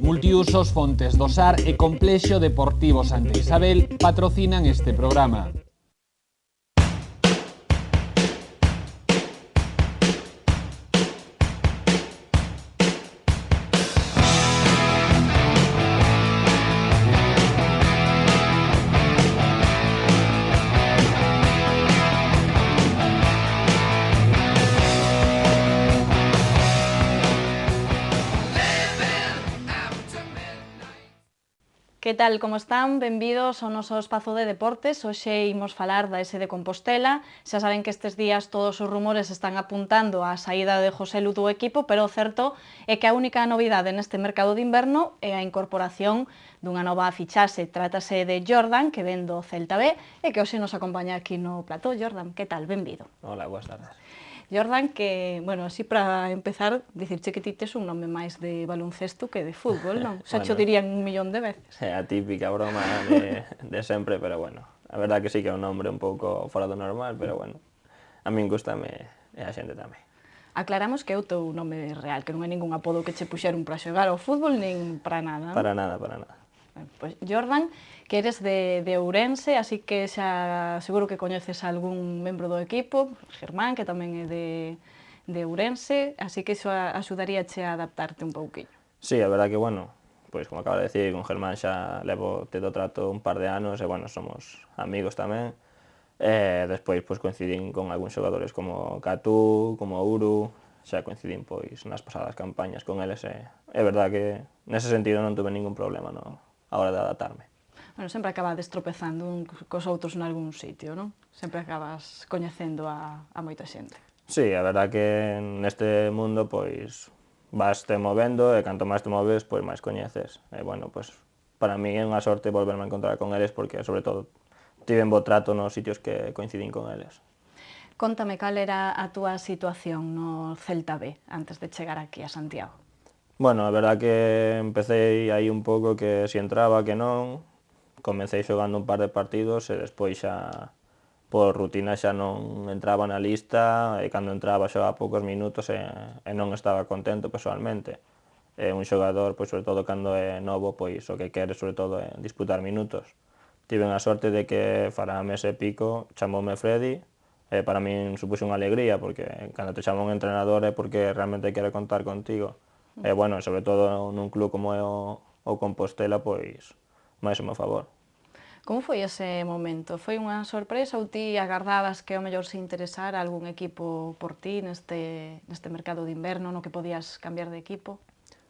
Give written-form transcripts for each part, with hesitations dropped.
Multiusos Fontes do Sar e Complexo Deportivo Santa Isabel patrocinan este programa. Que tal, como están? Benvidos ao noso espazo de deportes. Hoxe imos falar da S de Compostela. Xa saben que estes días todos os rumores están apuntando á saída de José Lu do equipo, pero o certo é que a única novidade neste mercado de inverno é a incorporación dunha nova fichaxe. Trátase de Jordan, que ven do Celta B, e que hoxe nos acompaña aquí no plató. Jordan, que tal? Benvido. Hola, boas tardes. Jordan, que, bueno, así para empezar, dicirche que ti tes un nome máis de baloncesto que de fútbol, non? Xa cho dirían 1.000.000 de veces. É a típica broma de sempre, pero bueno, a verdad que sí que é un nombre un pouco fora do normal, pero bueno, a min gustame e a xente tamén. Aclaramos que é o teu nome real, que non é ningún apodo que che puxeron para xogar ao fútbol, nin para nada, non? Para nada, para nada. Pois, Jordan, que eres de Ourense, así que xa seguro que coñeces a algún membro do equipo, Germán, que tamén é de Ourense, así que iso axudaríache a adaptarte un pouquiño. Sí, a verdad que, bueno, pois como acaba de decir, con Germán xa levo tendo trato un par de anos e, bueno, somos amigos tamén. Despois, pois, coincidín con algúns xogadores como Catú, como Uru, xa coincidín, pois, nas pasadas campañas con eles e é verdad que nese sentido non tuve ningún problema a hora de adaptarme. Bueno, sempre acabades tropezando cos outros nalgún sitio, non? Sempre acabas coñecendo a moita xente. Sí, a verdad que neste mundo, pois, vas te movendo e canto máis te moves, pois máis coñeces. E, bueno, pois, para mí é unha sorte volverme a encontrar con eles porque, sobre todo, tiven bo trato nos sitios que coincidín con eles. Cóntame cal era a túa situación no Celta B antes de chegar aquí a Santiago. Bueno, a verdad que empecé aí un pouco que si entraba, que non. Comecei xogando un par de partidos e despois xa por rutina xa non entraba na lista e cando entraba xogaba poucos minutos e non estaba contento personalmente. Un xogador, pois, sobre todo cando é novo, pois o que quere sobre todo é disputar minutos. Tiven a sorte de que fará mes e pico chamoume Freddy e para min supuxo unha alegría porque cando te chama un entrenador é porque realmente quere contar contigo. E, bueno, sobre todo nun club como é o Compostela, pois máis ao meu favor. Como foi ese momento? Foi unha sorpresa ou ti agardabas que ao mellor se interesara algún equipo por ti neste mercado de inverno no que podías cambiar de equipo?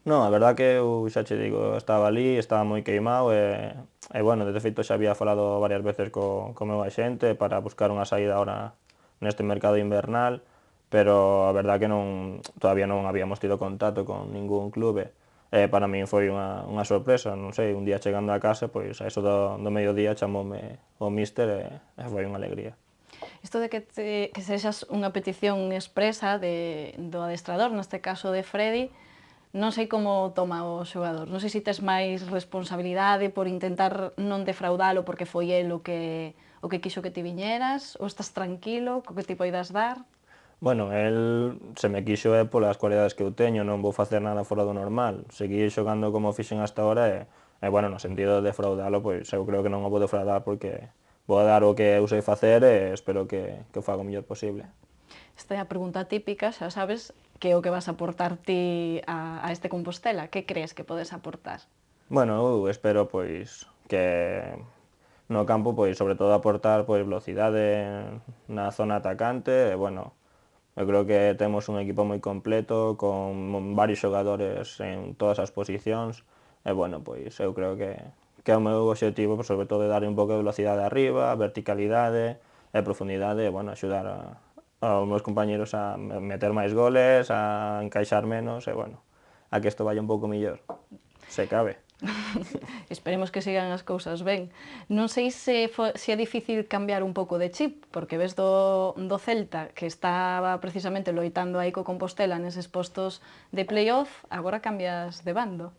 Non, a verdad que eu xa che digo, estaba ali, estaba moi queimado e bueno, de feito xa había falado varias veces co meu axente para buscar unha saída ahora neste mercado invernal, pero a verdad que todavía non habíamos tido contacto con ningún clube. Para min foi unha sorpresa, non sei, un día chegando a casa, pois a eso do mediodía chamoume o míster e foi unha alegría. Isto de que sexas unha petición expresa do adestrador, neste caso de Freddy, non sei como toma o xogador. Non sei se tes máis responsabilidade por intentar non defraudalo porque foi el o que quixo que ti viñeras, ou estás tranquilo co que ti poidas dar? Bueno, el se me quixo é polas cualidades que eu teño, non vou facer nada fora do normal. Seguir xogando como fixen hasta ahora bueno, no sentido de defraudalo, pois eu creo que non o vou defraudar porque vou dar o que eu sei facer e espero que o faga o mellor posible. Esta é a pregunta típica, xa sabes, que é o que vas a aportar ti a este Compostela. Que crees que podes aportar? Bueno, eu espero, pois, que no campo, pois, sobre todo aportar, pois, velocidade na zona atacante e, bueno, eu creo que temos un equipo moi completo, con varios xogadores en todas as posicións, e, bueno, pois, eu creo que é o meu obxectivo, pois, sobre todo, darlle un pouco de velocidade arriba, verticalidade e profundidade, e, bueno, axudar aos meus compañeros a meter máis goles, a encaixar menos, e, bueno, a que isto vaya un pouco mellor, se cabe. Esperemos que sigan as cousas ben. Non sei se é difícil cambiar un pouco de chip, porque ves do Celta, que estaba precisamente loitando aí co Compostela neses postos de playoff, agora cambias de bando.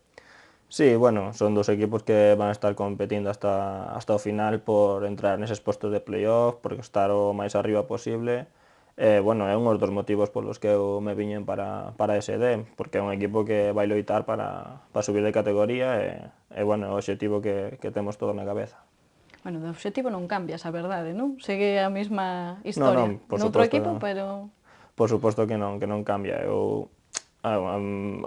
Sí, bueno, son dos equipos que van a estar competindo hasta o final por entrar neses postos de playoff, por estar o máis arriba posible. Bueno, é un dos motivos polos que eu me viñen para SD, porque é un equipo que vai loitar para subir de categoría bueno, é o obxectivo que temos todo na cabeza. Bueno, de obxectivo non cambias, a verdade, non? Segue a mesma Non, historia. non, por Noutro suposto, equipo, pero... por suposto que non cambia. O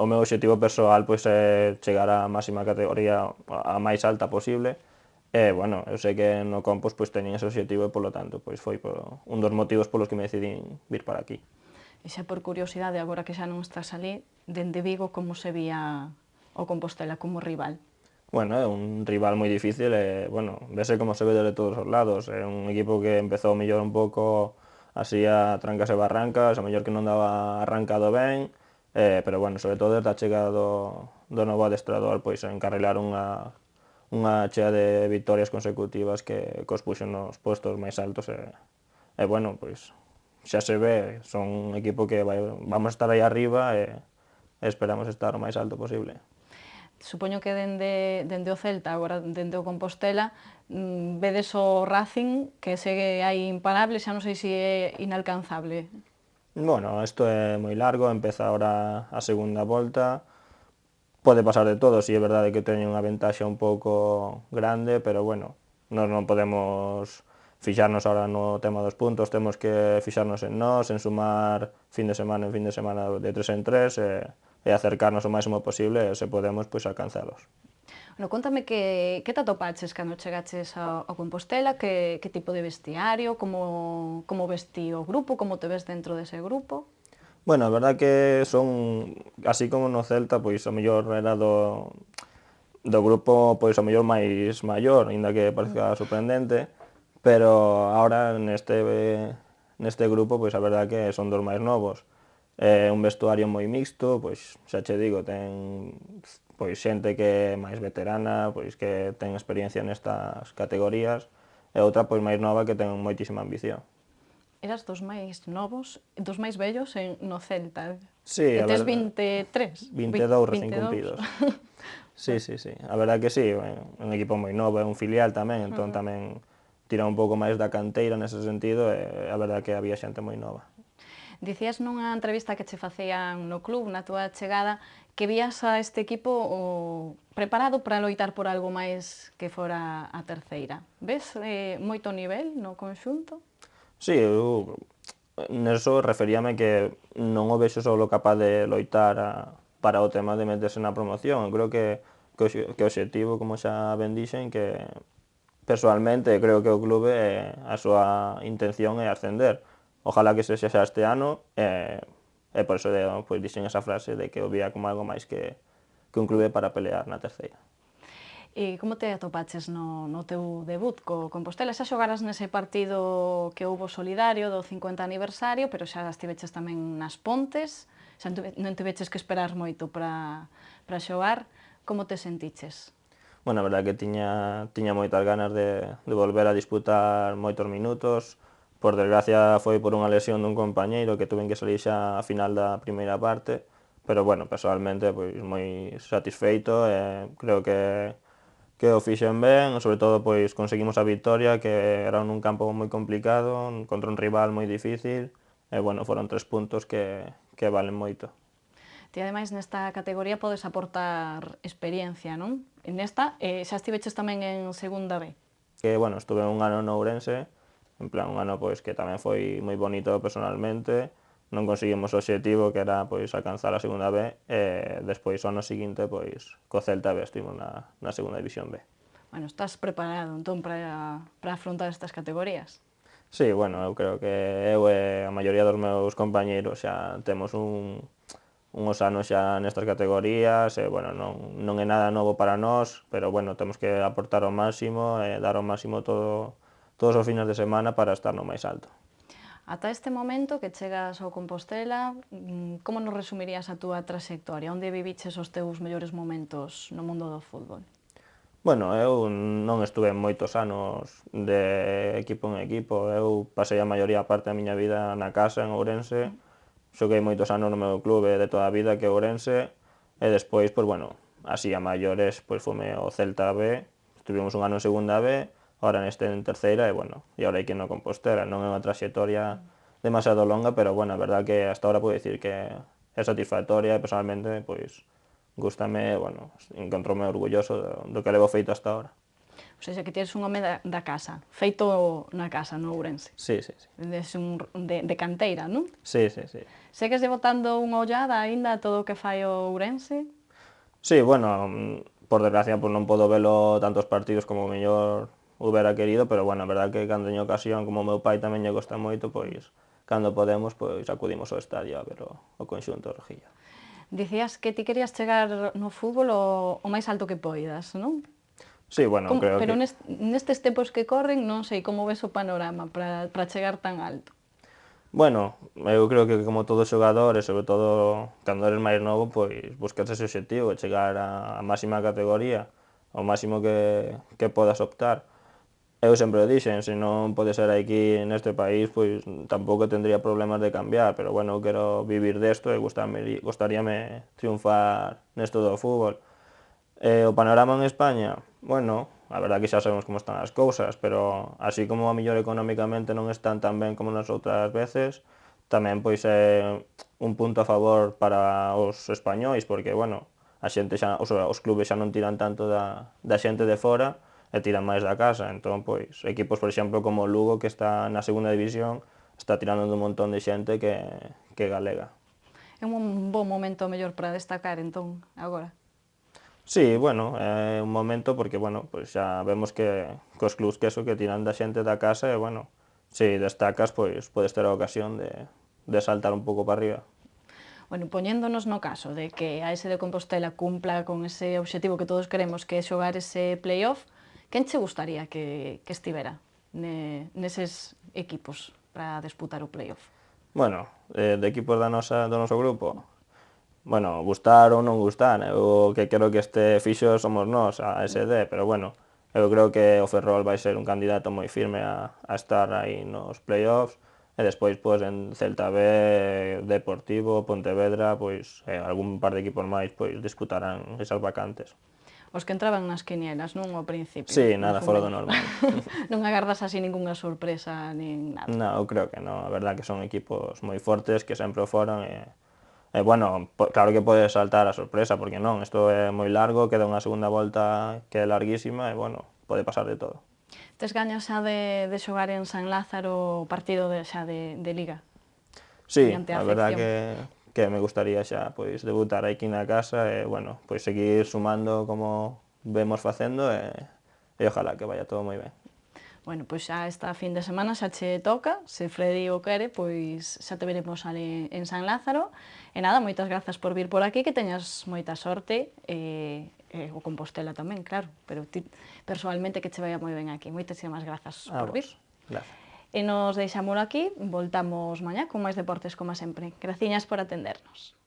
meu obxectivo persoal pois, é chegar á máxima categoría, a máis alta posible, bueno, eu sei que no Compos pois, teñen ese obxectivo e, polo tanto, pois, foi un dos motivos polos que me decidín vir para aquí. E xa por curiosidade, agora que xa non estás ali, dende Vigo como se vía o Compostela como rival? Bueno, é un rival moi difícil bueno, vese como se ve desde todos os lados. É un equipo que empezou mellor un pouco así a trancas e barrancas, a mellor que non daba arrancado ben, pero bueno, sobre todo desde a chegada do novo adestrador, pois encarrilar unha chea de vitorias consecutivas que os puxo nos postos máis altos bueno, pois xa se ve, son un equipo que vamos a estar aí arriba e esperamos estar o máis alto posible. Supoño que dende o Celta, agora dende o Compostela, vedes o Racing, que segue aí imparable, xa non sei se é inalcanzable. Bueno, isto é moi largo, empeza agora a segunda volta, pode pasar de todo, si é verdade que teñen unha ventaxa un pouco grande, pero bueno, nós non podemos fixarnos agora no tema dos puntos, temos que fixarnos en nós, en sumar fin de semana en fin de semana de 3 en 3 e acercarnos o máximo posible e se podemos, pois alcanzalos. Bueno, contame que te atopaches cando chegaches ao Compostela, que tipo de vestiario, como vesti o grupo, como te ves dentro dese grupo? Bueno, a verdad que son, así como no Celta, pois o mellor era do grupo pois o mellor máis maior, aínda que parezca sorprendente, pero agora neste grupo pois a verdad que son dos máis novos. É un vestuario moi mixto, pois xa che digo, ten pois xente que é máis veterana, pois que ten experiencia nestas categorías, e outra pois máis nova que ten moitísima ambición. Eras dos máis novos, dos máis vellos no Celta. Sí, E a tes verdade, 23? 22 recén 22. cumpridos. Sí, sí, sí, a verdade que sí, é un equipo moi novo, é un filial tamén, entón tamén tira un pouco máis da canteira nese sentido e a verdade que había xente moi nova. Dicías nunha entrevista que che facían no club, na túa chegada, que vías a este equipo preparado para loitar por algo máis que fora a terceira. Ves moito nivel no conxunto? Sí, eu neso referíame que non o vexo só capaz de loitar para o tema de meterse na promoción. Eu creo que o obxectivo, como xa ben dixen, que persoalmente creo que o clube a súa intención é ascender. Ojalá que sexa xa este ano e por iso pois, dixen esa frase de que o vía como algo máis que un clube para pelear na terceira. E como te atopaches no teu debut co Compostela? Xa xogaras nese partido que houbo solidario do 50 aniversario, pero xa estiveches tamén nas Pontes, xa non tiveches que esperar moito para xogar. Como te sentiches? Bueno, a verdade que tiña moitas ganas de volver a disputar moitos minutos. Por desgracia foi por unha lesión dun compañeiro que tuven que salir xa a final da primeira parte, pero bueno, personalmente pois moi satisfeito e creo que o fixen ben, sobre todo pois conseguimos a vitoria, que era nun campo moi complicado, contra un rival moi difícil, e bueno, foron 3 puntos que valen moito. Ti ademais nesta categoría podes aportar experiencia, non? E nesta xa estiveches tamén en segunda B. Que bueno, estuve un ano no Ourense, en plan un ano pois que tamén foi moi bonito personalmente, non conseguimos o obxectivo que era pois alcanzar a segunda B e despois o ano seguinte pois co Celta B estivemos na segunda división B. Bueno, estás preparado entón para afrontar estas categorías? Sí, bueno, eu creo que eu e a maioría dos meus compañeiros xa temos uns anos xa nestas categorías e, bueno, non é nada novo para nós, pero, bueno, temos que aportar o máximo e dar o máximo todos os fines de semana para estar no máis alto. Ata este momento que chegas ao Compostela, como nos resumirías a túa trayectoria? Onde viviches os teus mellores momentos no mundo do fútbol? Bueno, eu non estuve moitos anos de equipo en equipo, eu pasei a maioría parte da miña vida na casa, en Ourense, xoguei moitos anos no meu clube de toda a vida, que é Ourense, e despois, pois, bueno, así a maiores, pois fome ao Celta B, estuvimos un ano en segunda B, ahora neste en terceira, e bueno, e ahora aquí no Compostela, non é unha traxectoria demasiado longa, pero bueno, a verdad que hasta ahora puedo decir que é satisfactoria e personalmente, pois, gústame, bueno, encontroume orgulloso do que levo feito hasta ahora. O sea, que tienes un home da casa, feito na casa, no Ourense. Sí, sí, sí. De canteira, non? Sí, sí, sí. Segues de botando unha ollada aínda a todo o que fai o Ourense? Sí, bueno, por desgracia pues non podo velo tantos partidos como mellor hubiera querido, pero bueno, a verdad que cando teño ocasión, como o meu pai tamén lle gosta moito, pois cando podemos, pois acudimos ao estadio a ver o conxunto rojillo. Dicías que ti querías chegar no fútbol o máis alto que poidas, non? Sí, bueno, creo Pero que... nestes tempos que corren, non sei como ves o panorama para chegar tan alto. Bueno, eu creo que como todo xogador e sobre todo cando eres máis novo, pois buscas ese obxectivo, chegar á máxima categoría, ao máximo que podas optar. Eu sempre o dixen, se non pode ser aquí neste país, pois tampouco tendría problemas de cambiar, pero bueno, eu quero vivir desto e gustaríame triunfar nesto do fútbol. O panorama en España, bueno, a verdad que xa sabemos como están as cousas, pero así como a mellor económicamente non están tan ben como nas outras veces, tamén pois é un punto a favor para os españois, porque, bueno, a xente xa, os clubes xa non tiran tanto da xente de fora e tiran máis da casa, entón, pois, equipos, por exemplo, como o Lugo, que está na segunda división, está tirando un montón de xente que galega. É un bon momento mellor para destacar, entón, agora. Sí, bueno, é un momento porque, bueno, pois xa vemos que cos clubs que eso, que tiran da xente da casa e, bueno, se destacas, pois podes ter a ocasión de saltar un pouco para arriba. Bueno, poñéndonos no caso de que a ese de Compostela cumpla con ese obxectivo que todos queremos, que é xogar ese playoff, quen che gustaría que estivera neses equipos para disputar o playoff? Bueno, de equipos do noso grupo, bueno, gustar ou non gustar, o que creo que este fixo somos nós, a SD, pero bueno, eu creo que o Ferrol vai ser un candidato moi firme a estar aí nos playoffs, e despois, pois, en Celta B, Deportivo, Pontevedra, pois, algún par de equipos máis, pois, disputarán esas vacantes. Os que entraban nas quinielas, non ao principio? Sí, nada fora do normal. Non agardas así ningunha sorpresa, nin nada? Non, eu creo que non, a verdad que son equipos moi fortes, que sempre o foron, e bueno, claro que pode saltar a sorpresa, porque non, isto é moi largo, queda unha segunda volta que é larguísima, e bueno, pode pasar de todo. Tes gañas xa de xogar en San Lázaro o partido xa de Liga? Sí, Diante a a verdad afección. que me gustaría xa pois debutar aquí na casa e, bueno, pois seguir sumando como vemos facendo e ojalá que vaya todo moi ben. Bueno, pois xa esta fin de semana xa che toca, se Freddy o quere, pois xa te veremos ali en San Lázaro. E nada, moitas grazas por vir por aquí, que teñas moita sorte, e o Compostela tamén, claro, pero ti personalmente que che vaya moi ben aquí. Moitísimas grazas por vir. Gracias. E nos deixámoslo aquí, voltamos mañá con máis deportes como sempre. Graciñas por atendernos.